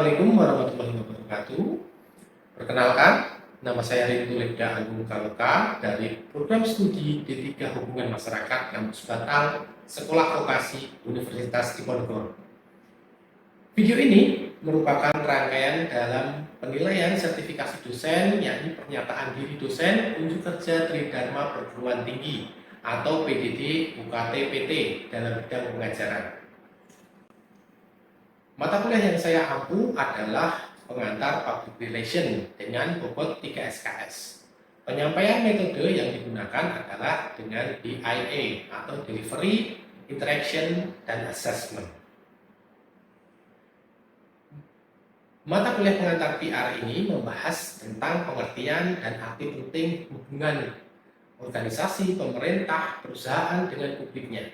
Assalamualaikum warahmatullahi wabarakatuh. Perkenalkan, nama saya Rintu Lepda Agung Kaloka dari Program Studi D3 Hubungan Masyarakat Kampus Batal, Sekolah Vokasi Universitas Diponegoro. Video ini merupakan rangkaian dalam penilaian sertifikasi dosen, yakni pernyataan diri dosen unjuk kerja Tridharma Perguruan Tinggi atau PDD UKT PT dalam bidang pengajaran. Mata kuliah yang saya ampu adalah pengantar Public Relation dengan bobot 3 SKS. Penyampaian metode yang digunakan adalah dengan DIA atau Delivery, Interaction, dan Assessment. Mata kuliah pengantar PR ini membahas tentang pengertian dan arti penting hubungan organisasi, pemerintah, perusahaan dengan publiknya.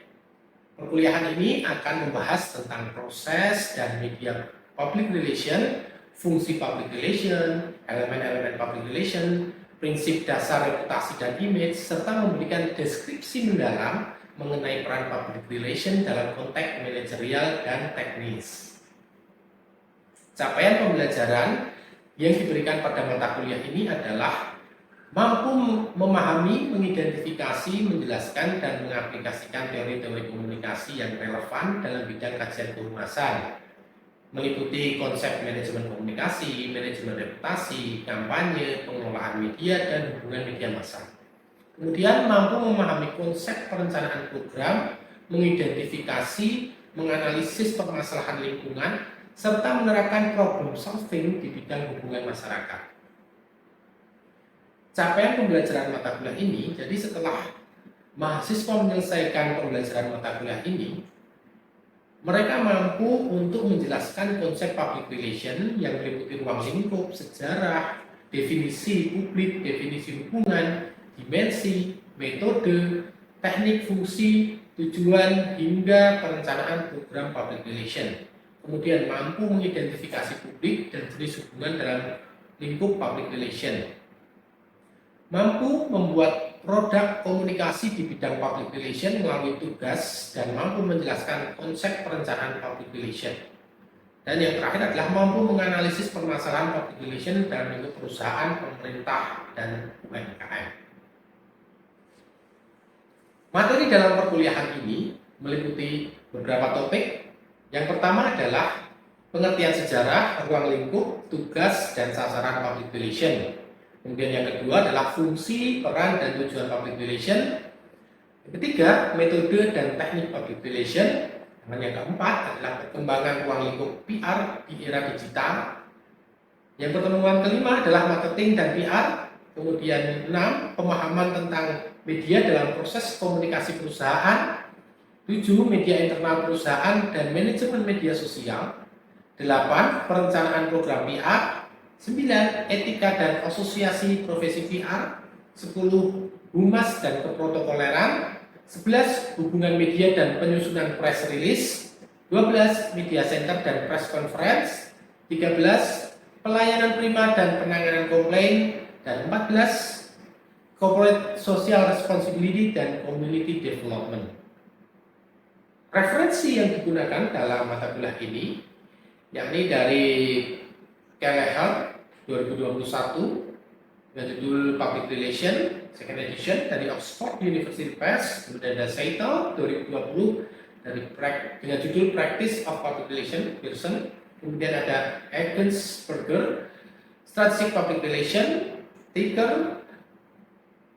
Perkuliahan ini akan membahas tentang proses dan media public relation, fungsi public relation, elemen-elemen public relation, prinsip dasar reputasi dan image, serta memberikan deskripsi mendalam mengenai peran public relation dalam konteks manajerial dan teknis. Capaian pembelajaran yang diberikan pada mata kuliah ini adalah mampu memahami, mengidentifikasi, menjelaskan, dan mengaplikasikan teori-teori komunikasi yang relevan dalam bidang kajian kehumasan, meliputi konsep manajemen komunikasi, manajemen reputasi, kampanye, pengelolaan media, dan hubungan media massa. Kemudian mampu memahami konsep perencanaan program, mengidentifikasi, menganalisis permasalahan lingkungan, serta menerapkan problem solving di bidang hubungan masyarakat. Capaian pembelajaran mata kuliah ini, jadi setelah mahasiswa menyelesaikan pembelajaran mata kuliah ini, mereka mampu untuk menjelaskan konsep public relation yang meliputi ruang lingkup, sejarah, definisi publik, definisi hubungan, dimensi, metode, teknik fungsi, tujuan, hingga perencanaan program public relation. Kemudian mampu mengidentifikasi publik dan jenis hubungan dalam lingkup public relation. Mampu membuat produk komunikasi di bidang public relation melalui tugas dan mampu menjelaskan konsep perencanaan public relation. Dan yang terakhir adalah mampu menganalisis permasalahan public relation dalam lingkup perusahaan, pemerintah, dan UMKM. Materi dalam perkuliahan ini meliputi beberapa topik. Yang pertama adalah pengertian sejarah, ruang lingkup, tugas, dan sasaran public relation. Kemudian yang kedua adalah fungsi, peran, dan tujuan public relation. Yang ketiga, metode dan teknik public relation. Dan yang keempat adalah perkembangan ruang lingkup PR di era digital. Yang pertemuan kelima adalah marketing dan PR. Kemudian 6, pemahaman tentang media dalam proses komunikasi perusahaan. 7, media internal perusahaan dan manajemen media sosial. 8, perencanaan program PR. 9. Etika dan asosiasi profesi PR. 10. Humas dan keprotokoleran. 11. Hubungan media dan penyusunan press release. 12. Media center dan press conference. 13. Pelayanan prima dan penanganan komplain. Dan 14. Corporate social responsibility dan community development. Referensi yang digunakan dalam mata kuliah ini yakni dari Kelleher 2021 dengan judul Public Relation Second Edition dari Oxford University Press, kemudian ada Seitel 2020 dengan judul Practice of Public Relation Pearson, kemudian ada Egensberger Strategic Public Relation, Ticker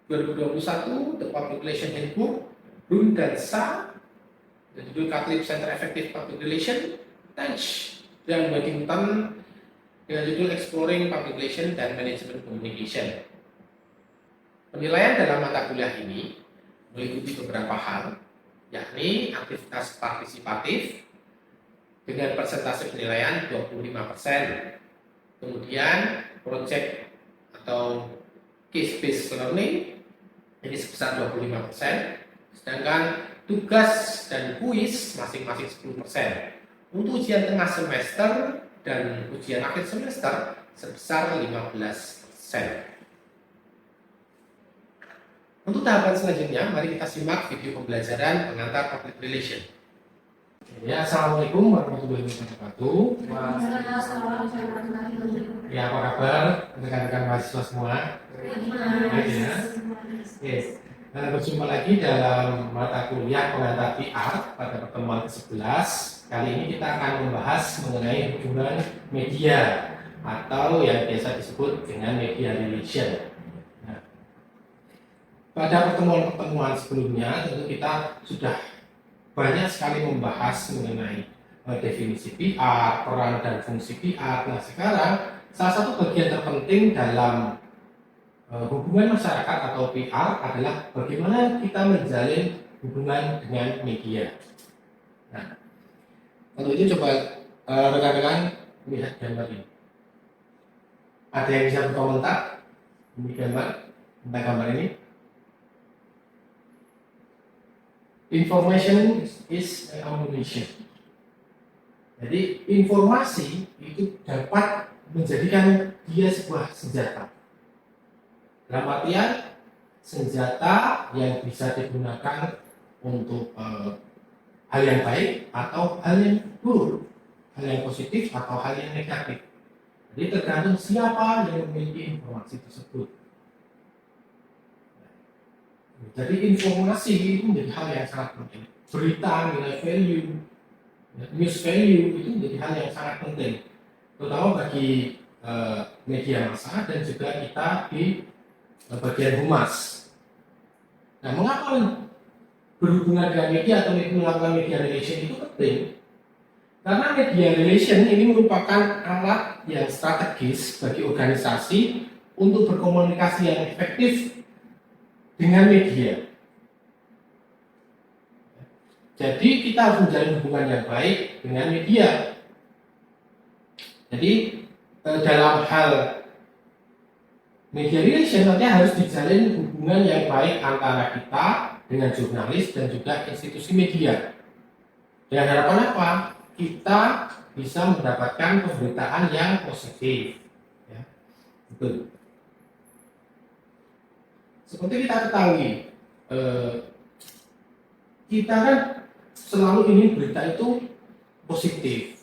2021 The Public Relation Handbook, Brun dan Sa dengan judul Catholic Center Effective Public Relation, Tench dan Waddington dengan judul Exploring Public Relation dan Management Communication. Penilaian dalam mata kuliah ini meliputi beberapa hal, yakni aktivitas partisipatif dengan persentase penilaian 25%, kemudian project atau case-based learning ini sebesar 25%, sedangkan tugas dan kuis masing-masing 10%. Untuk ujian tengah semester dan ujian akhir semester sebesar 15%. Untuk tahapan selanjutnya, mari kita simak video pembelajaran pengantar public relation. Ya, assalamualaikum warahmatullahi wabarakatuh. Ya, apa kabar rekan-rekan mahasiswa semua? Baik ya. Oke, berjumpa lagi dalam mata kuliah pengantar PR pada pertemuan ke-11. Kali ini kita akan membahas mengenai hubungan media atau yang biasa disebut dengan media relation. Nah, pada pertemuan-pertemuan sebelumnya tentu kita sudah banyak sekali membahas mengenai definisi PR, peran dan fungsi PR. Nah, sekarang salah satu bagian terpenting dalam hubungan masyarakat atau PR adalah bagaimana kita menjalin hubungan dengan media. Nah, untuk itu coba rekan-rekan lihat gambar ini. Ada yang bisa berkomentar? Ini gambar, tentang gambar ini. Information is ammunition. Jadi informasi itu dapat menjadikan dia sebuah senjata. Dalam artian senjata yang bisa digunakan untuk hal yang baik atau hal yang buruk, hal yang positif atau hal yang negatif. Jadi tergantung siapa yang memiliki informasi tersebut. Jadi informasi itu menjadi hal yang sangat penting. Berita, nilai value, news value itu menjadi hal yang sangat penting, terutama bagi media massa dan juga kita di bagian humas. Nah, mengapa berhubungan dengan media atau melakukan media relation itu penting? Karena media relation ini merupakan alat yang strategis bagi organisasi untuk berkomunikasi yang efektif dengan media. Jadi kita harus menjalin hubungan yang baik dengan media. Jadi dalam hal media relation nanti harus dijalin hubungan yang baik antara kita dengan jurnalis dan juga institusi media. Dengan harapan apa? Kita bisa mendapatkan pemberitaan yang positif. Ya, betul. Seperti kita ketahui, kita kan selalu ingin berita itu positif,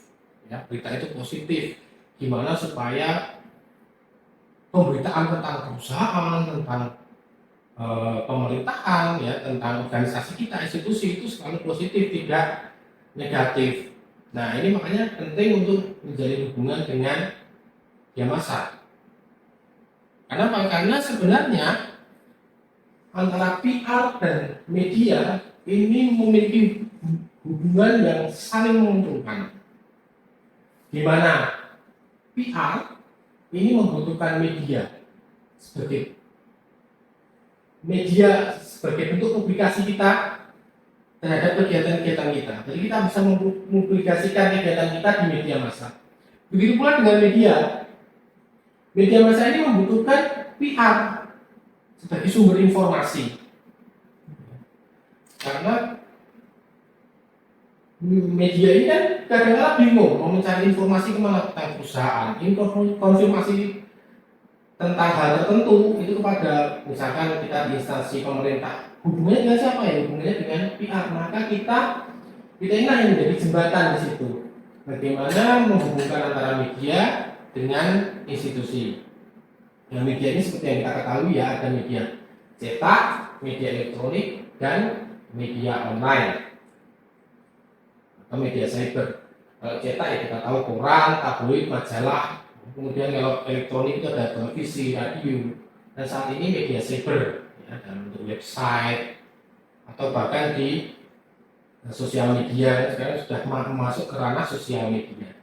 ya, berita itu positif. Gimana supaya pemberitaan tentang perusahaan, tentang pemerintahan, ya, tentang organisasi kita, institusi itu selalu positif, tidak negatif. Nah, ini makanya penting untuk menjalin hubungan dengan media massa. Kenapa? Karena sebenarnya antara PR dan media ini memiliki hubungan yang saling menguntungkan. Di mana PR ini membutuhkan media sebagai bentuk publikasi kita terhadap kegiatan-kegiatan kita. Jadi kita bisa mempublikasikan kegiatan kita di media massa. Begitu pula dengan media. Media massa ini membutuhkan PR sebagai sumber informasi, karena media ini kan kadang-kadang bingung mau mencari informasi kemana tentang perusahaan, konfirmasi tentang hal tertentu itu kepada misalkan kita di instansi pemerintah, hubungannya dengan siapa ya? Hubungannya dengan PR. Maka kita ini yang menjadi jembatan di situ. Bagaimana menghubungkan antara media dengan institusi. Yang media ini seperti yang kita ketahui ya, ada media cetak, media elektronik, dan media online atau media cyber. Kalau cetak ya kita tahu koran, tabloid, majalah. Kemudian kalau elektronik itu ada televisi, radio, dan saat ini media cyber ya, dalam bentuk website atau bahkan di sosial media. Sekarang sudah masuk ke ranah sosial media.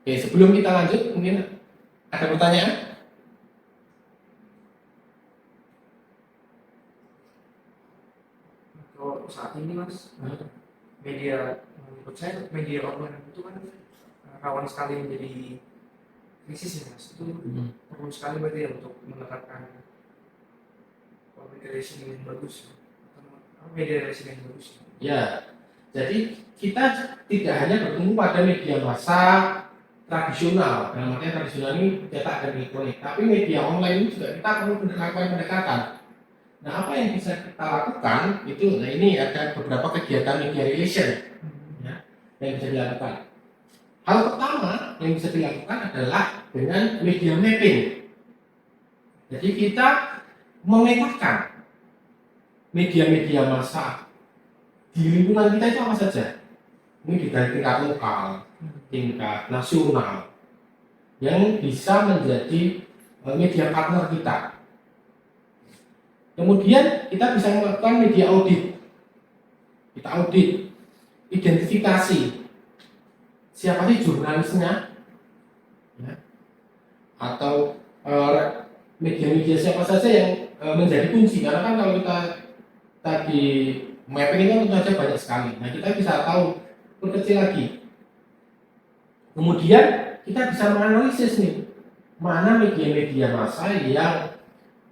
Oke, sebelum kita lanjut mungkin ada pertanyaan? Kalau saat ini mas, media menurut saya media online itu kan rawan sekali menjadi krisis ya mas. Itu perlu sekali berarti ya untuk menetapkan media relation yang bagus, media relation yang bagus. Ya, jadi kita tidak hanya bertumbuh pada media massa tradisional, dalam artian tradisional ini cetak dan elektronik, tapi media online ini juga kita perlu melakukan pendekatan. Nah, apa yang bisa kita lakukan itu, nah ini ada beberapa kegiatan media relation ya, yang bisa dilakukan. Hal pertama yang bisa dilakukan adalah dengan media mapping. Jadi kita memetakan media-media massa di lingkungan kita itu apa saja. Ini dari tingkat lokal, tingkat nasional, yang bisa menjadi media partner kita. Kemudian kita bisa melakukan media audit. Kita audit, identifikasi siapa sih jurnalisnya, ya, atau media-media siapa saja yang menjadi kunci. Karena kan kalau kita tadi mapping ini kan tentu saja banyak sekali. Nah, kita bisa tahu perkecil lagi. Kemudian kita bisa menganalisis nih, mana media-media massa yang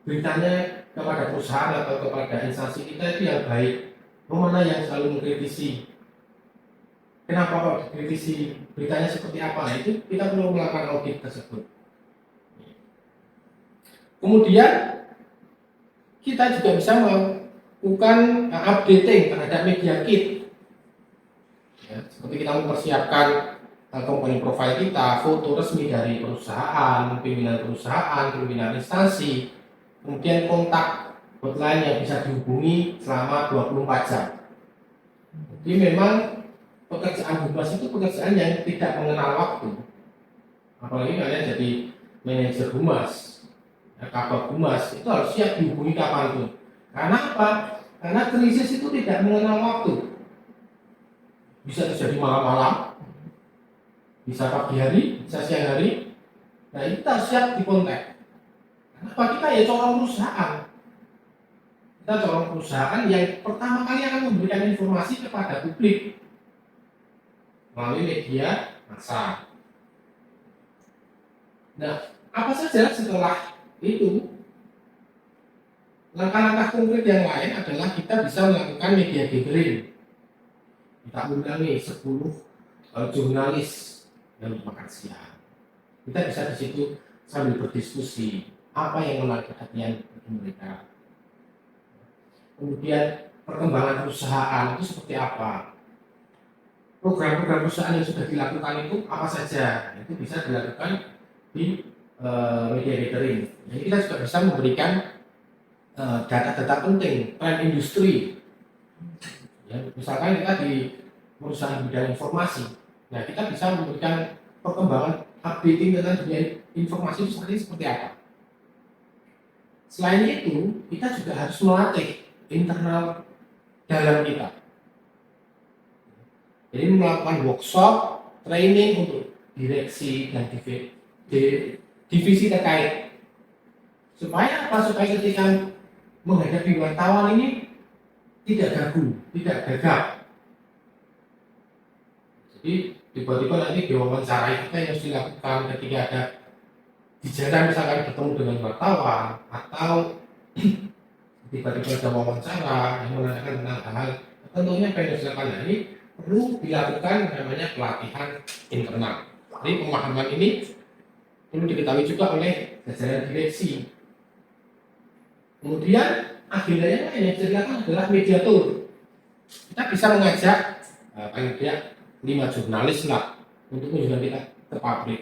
beritanya kepada perusahaan atau kepada instansi kita itu yang baik, mana yang selalu mengkritisi. Kenapa kok dikritisi, beritanya seperti apa? Nah, itu kita perlu melakukan audit tersebut. Kemudian kita juga bisa melakukan updating terhadap media kit. Ya, seperti kita mempersiapkan komponen profil kita, foto resmi dari perusahaan, pimpinan instansi, kemudian kontak hotline yang bisa dihubungi selama 24 jam. Jadi memang pekerjaan humas itu pekerjaan yang tidak mengenal waktu. Apalagi kalian jadi manajer humas, kabag humas, itu harus siap dihubungi kapanpun. Karena apa? Karena krisis itu tidak mengenal waktu. Bisa terjadi malam-malam, bisa pagi hari, bisa siang hari. Nah, kita siap dikontak. Kenapa? Kita ya corong perusahaan. Kita corong perusahaan yang pertama kali akan memberikan informasi kepada publik melalui media massa. Nah, apa saja setelah itu? Langkah-langkah konkret yang lain adalah kita bisa melakukan media gathering. Kita undangi 10 jurnalis yang makan siang. Kita bisa di situ sambil berdiskusi apa yang menarik perhatian mereka. Kemudian perkembangan perusahaan itu seperti apa? Program-program perusahaan yang sudah dilakukan itu apa saja? Itu bisa dilakukan di media gathering. Jadi kita juga bisa memberikan data-data penting tren industri. Ya, misalkan kita di perusahaan bidang informasi, nah kita bisa memberikan perkembangan updating tentang dunia informasi itu seperti apa. Selain itu, kita juga harus melatih internal dalam kita. Jadi melakukan workshop, training untuk direksi dan divisi terkait. Supaya apa? Supaya ketika menghadapi wartawan ini tidak gagu, tidak gagap. Jadi tiba-tiba nanti diwawancara kita yang harus dilakukan ketika ada di jalan misalkan ketemu dengan wartawan atau tiba-tiba ada wawancara yang menanyakan tentang hal tentunya apa yang harus dilakukan. Nah, ini perlu dilakukan namanya pelatihan internal. Jadi pemahaman ini perlu diketahui juga oleh jajaran direksi. Kemudian agendanya yang bisa dilakukan adalah mediatur. Kita bisa mengajak paling tidak 5 jurnalis lah untuk kunjungan kita ke pabrik.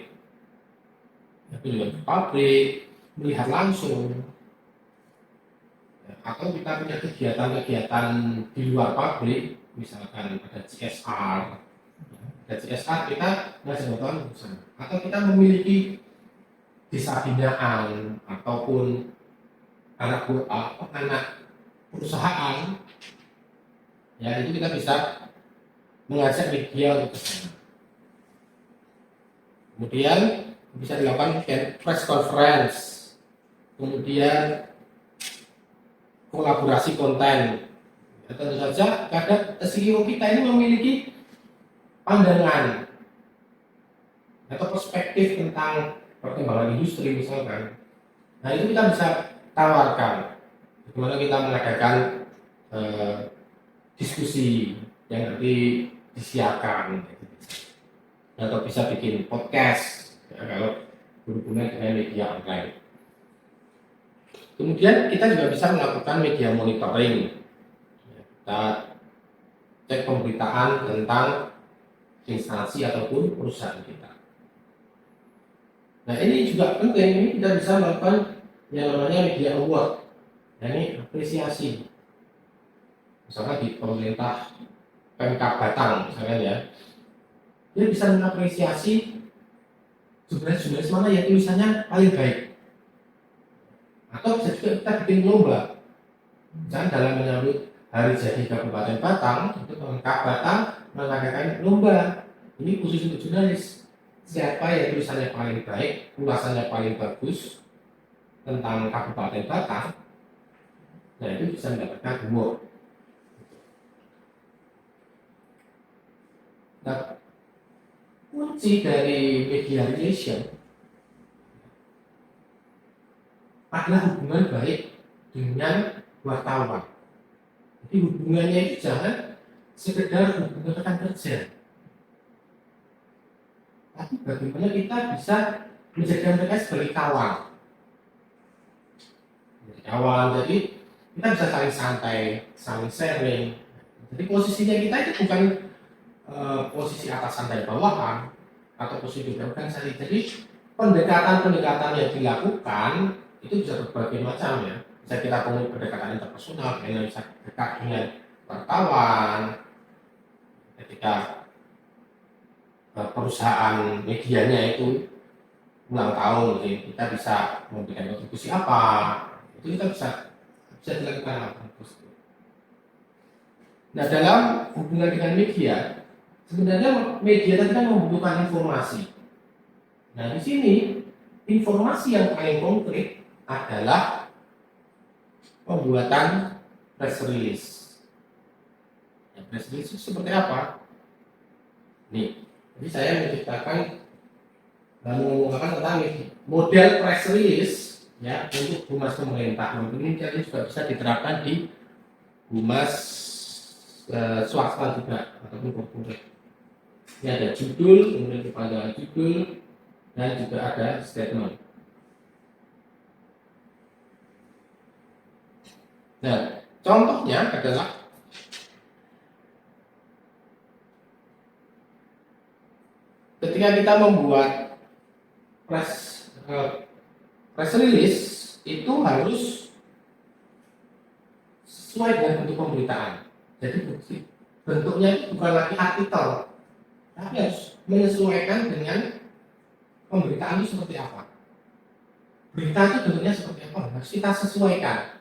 Kunjungan ke pabrik, melihat langsung. Atau kita punya kegiatan-kegiatan di luar pabrik, misalkan ada CSR. Ada CSR kita ngajak nonton bersama. Atau kita memiliki desa binaan ataupun anak perusahaan, ya itu kita bisa mengajak media untuk kesana. Kemudian bisa dilakukan press conference, kemudian kolaborasi konten. Ya, tentu saja kadang CEO kita ini memiliki pandangan atau perspektif tentang perkembangan industri misalkan. Nah itu kita bisa tawarkan bagaimana kita mengadakan diskusi yang nanti disiarkan, atau bisa bikin podcast ya, kalau berhubungan dengan media online. Kemudian kita juga bisa melakukan media monitoring. Kita cek pemberitaan tentang instansi ataupun perusahaan kita. Nah ini juga penting, ini kita bisa melakukan yang namanya media award, yakni apresiasi. Misalnya di pemerintah Pemkab Batang, misalnya ya, dia bisa mengapresiasi jurnalis-jurnalis mana yang tulisannya paling baik. Atau bisa juga kita bikin lomba. Misalnya dalam menyambut Hari Jadi Kabupaten Batang, itu Pemkab Batang mengadakan lomba. Ini khusus untuk jurnalis. Siapa yang tulisannya paling baik, ulasannya paling bagus tentang Kabupaten Batang, nah itu bisa mendapatkan award. Nah, kunci dari media relation adalah hubungan baik dengan wartawan. Jadi hubungannya itu jangan sekedar hubungan rekan kerja, tapi bagaimana kita bisa menjadikan mereka sebagai kawan. Jadi kita bisa saling santai, saling sharing. Jadi posisinya kita itu bukan posisi atasan dan bawahan atau posisi organisasi. Jadi pendekatan-pendekatan yang dilakukan itu bisa berbagai macam ya. Bisa kita temui pendekatan interpersonal, bisa dekat dengan wartawan, ketika perusahaan medianya itu ulang tahun, jadi kita bisa memberikan kontribusi apa, itu kita bisa dilakukan apa. Nah dalam hubungan dengan media, sebenarnya media tadi kan membutuhkan informasi. Nah di sini informasi yang paling konkret adalah pembuatan press release. Ya, press release itu seperti apa? Nih, jadi saya menciptakan dan mengungkapkan tentang model press release ya untuk humas pemerintah. Mungkin ini juga bisa diterapkan di humas swasta juga ataupun korporat. Ini ada judul, kemudian kepanjangan judul, dan juga ada statement. Nah, contohnya adalah ketika kita membuat press release itu harus sesuai dengan bentuk pemberitaan. Jadi bentuknya itu bukan lagi artikel, tapi harus menyesuaikan dengan pemberitaan itu seperti apa. Berita itu bentuknya seperti apa, harus kita sesuaikan.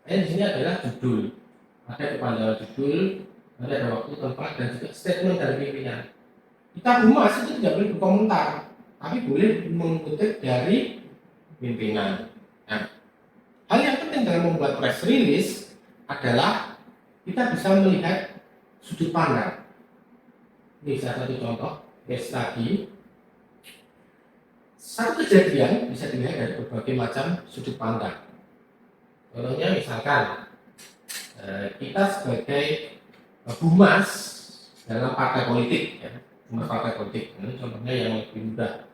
Di sini adalah judul, ada kepanjangan judul, ada waktu, tempat, dan juga statement dari pimpinan. Kita humas itu tidak boleh berkomentar, tapi boleh mengutip dari pimpinan. Nah, hal yang penting dalam membuat press release adalah kita bisa melihat sudut pandang. Ini salah satu contoh case tadi. Satu kejadian bisa dilihat dari berbagai macam sudut pandang. Contohnya misalkan kita sebagai humas dalam partai politik, ya, humas partai politik. Ini contohnya yang lebih mudah.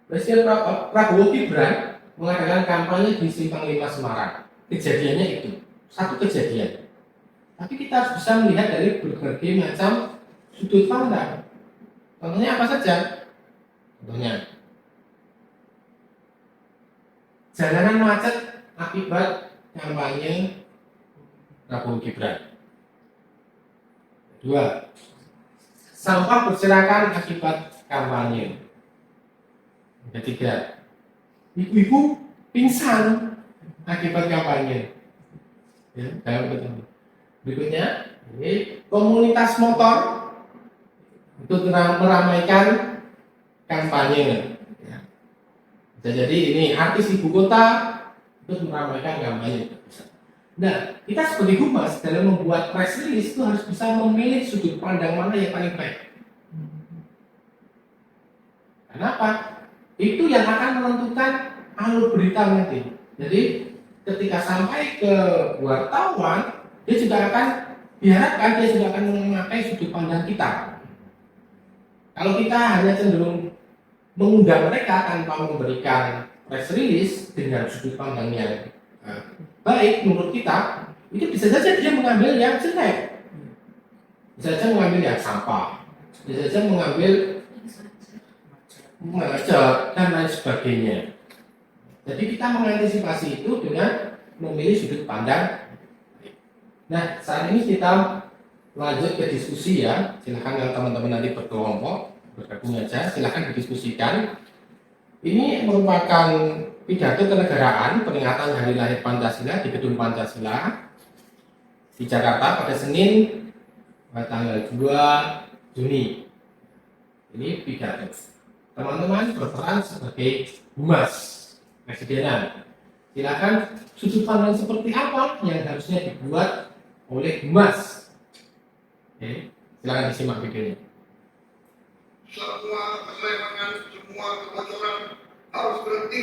Presiden Prabowo Gibran mengadakan kampanye di Simpang 5 Semarang. Kejadiannya itu satu kejadian. Tapi kita harus bisa melihat dari berbagai macam sudut pandang. Contohnya apa saja? Contohnya jalanan macet akibat kampanye Prabowo Gibran. Dua, sampah berserakan akibat kampanye. Ketiga, ibu-ibu pingsan akibat kampanye. Ya, berikutnya, ini komunitas motor untuk meramaikan kampanye. Ya. Jadi ini artis ibu kota untuk meramaikan kampanye. Nah, kita sebagai humas dalam membuat press release itu harus bisa memilih sudut pandang mana yang paling baik. Kenapa? Itu yang akan menentukan alur berita nanti. Jadi ketika sampai ke wartawan, dia juga akan diharapkan dia juga akan memakai sudut pandang kita. Kalau kita hanya cenderung mengundang mereka tanpa memberikan press release dengan sudut pandang yang baik menurut kita, itu bisa saja dia mengambil yang jelek, bisa saja mengambil yang sampah, bisa saja mengambil macet dan lain sebagainya. Jadi kita mengantisipasi itu dengan memilih sudut pandang. Nah, saat ini kita lanjut ke diskusi ya. Silahkan kalau teman-teman nanti berkelompok bergabung aja, silahkan didiskusikan. Ini merupakan pidato kenegaraan peringatan Hari Lahir Pancasila di Gedung Pancasila di Jakarta pada Senin tanggal 2 Juni. Ini pidato. Teman-teman berperan sebagai humas presidenan. Silakan sudut pandang seperti apa yang harusnya dibuat oleh humas. Oke, silakan disimak videonya. Semua keseimbangan, semua kebocoran harus berhenti.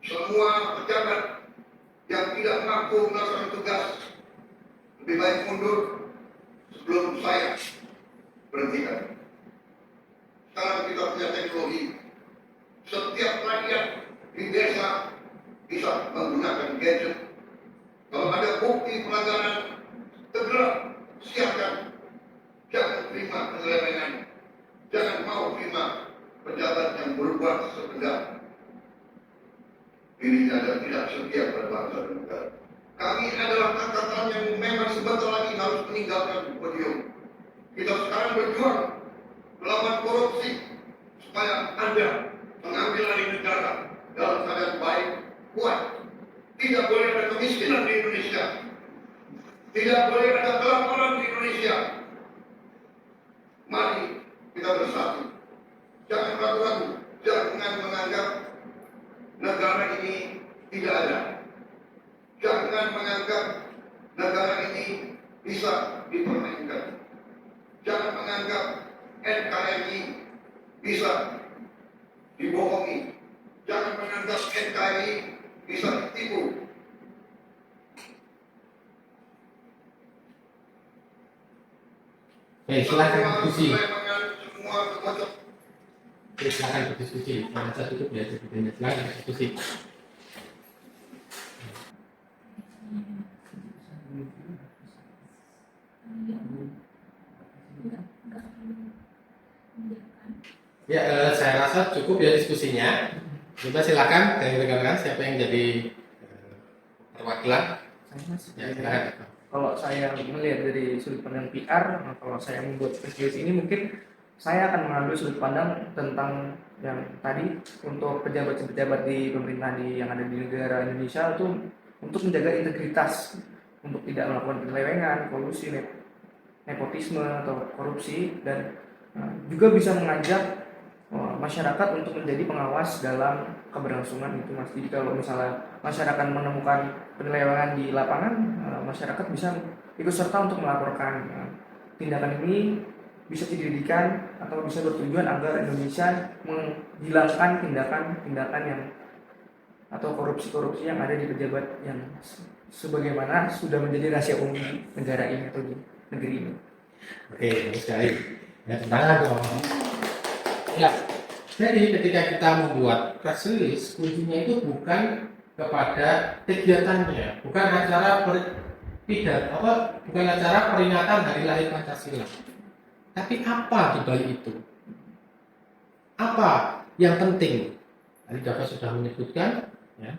Semua pejabat yang tidak mampu melaksanakan tugas lebih baik mundur sebelum saya berhentikan. Sekarang kita punya teknologi. Setiap rakyat di desa bisa menggunakan gadget. Kalau ada bukti pelanggaran, segera siapkan. Jangan terima penyelewengan. Jangan mau terima pejabat yang berbuat sekedar. Ini adalah tidak setia pada bangsa dan negara. Kami adalah angkatan yang memang sebentar lagi harus meninggalkan podium. Kita sekarang berjuang melawan korupsi supaya Anda mengambil alih negara dalam keadaan baik, kuat. Tidak boleh ada kemiskinan di Indonesia. Tidak boleh ada kelaparan di Indonesia. Mari kita bersatu. Jangan ragu-ragu. Jangan menganggap negara ini tidak ada. Jangan menganggap negara ini bisa dipermainkan. Jangan menganggap NKRI bisa dibohongi. Jangan menganggap NKRI bisa ditipu. Oke, silakan diskusi. Semua kebocoran. Oke, silakan berdiskusi. Jangan saya tutup ya, videonya. Silakan diskusi. Ya, saya rasa cukup ya diskusinya. Kita silakan dari rekan-rekan siapa yang jadi perwakilan. Ya, silakan. Kalau saya melihat dari sudut pandang PR, kalau saya membuat press ini mungkin saya akan mengambil sudut pandang tentang yang tadi untuk pejabat-pejabat di pemerintahan yang ada di negara Indonesia itu untuk menjaga integritas, untuk tidak melakukan penyelewengan, kolusi, nepotisme atau korupsi, dan juga bisa mengajak masyarakat untuk menjadi pengawas dalam keberlangsungan itu, Mas. Jadi kalau misalnya masyarakat menemukan penyelewengan di lapangan, masyarakat bisa ikut serta untuk melaporkan. Tindakan ini bisa dijadikan atau bisa bertujuan agar Indonesia menghilangkan tindakan-tindakan yang atau korupsi-korupsi yang ada di pejabat yang sebagaimana sudah menjadi rahasia umum di negara ini atau di negeri ini. Oke, bagus sekali. Ya, tangan dong. Ya, jadi ketika kita membuat press release, kuncinya itu bukan kepada kegiatannya, bukan acara bukan acara peringatan Hari Lahir Pancasila. Tapi apa di balik itu? Apa yang penting? Tadi Jaka sudah menyebutkan, ya,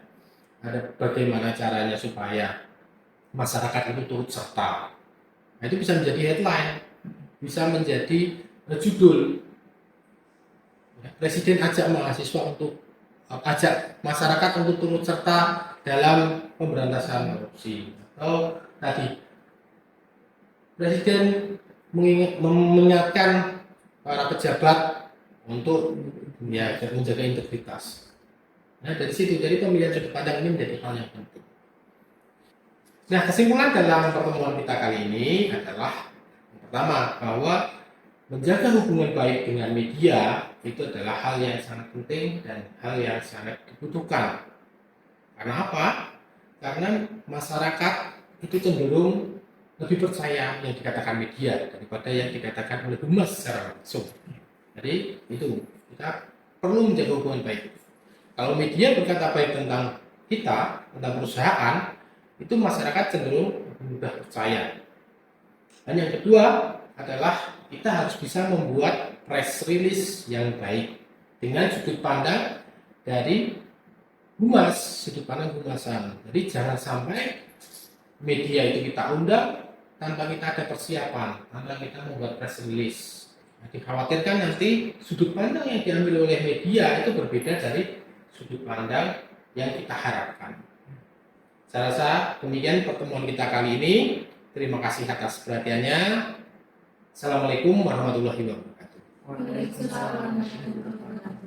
ada bagaimana caranya supaya masyarakat itu turut serta. Nah, itu bisa menjadi headline, bisa menjadi judul. Presiden ajak mahasiswa ajak masyarakat untuk turut serta dalam pemberantasan korupsi. Atau tadi Presiden mengingatkan para pejabat untuk menjaga integritas. Nah, dari situ, jadi pemilihan sudut pandang ini menjadi hal yang penting. Nah, kesimpulan dalam pertemuan kita kali ini adalah yang pertama, bahwa menjaga hubungan baik dengan media itu adalah hal yang sangat penting dan hal yang sangat dibutuhkan. Karena apa? Karena masyarakat itu cenderung lebih percaya yang dikatakan media daripada yang dikatakan oleh humas secara langsung. Jadi itu kita perlu menjaga hubungan baik. Kalau media berkata baik tentang kita, tentang perusahaan, itu masyarakat cenderung mudah percaya. Dan yang kedua adalah kita harus bisa membuat press release yang baik dengan sudut pandang dari humas, sudut pandang humasan. Jadi jangan sampai media itu kita undang tanpa kita ada persiapan, tanpa kita membuat press release. Nah, dikhawatirkan nanti sudut pandang yang diambil oleh media itu berbeda dari sudut pandang yang kita harapkan. Saya rasa demikian pertemuan kita kali ini. Terima kasih atas perhatiannya. Assalamualaikum warahmatullahi wabarakatuh. Waalaikumsalam warahmatullahi wabarakatuh.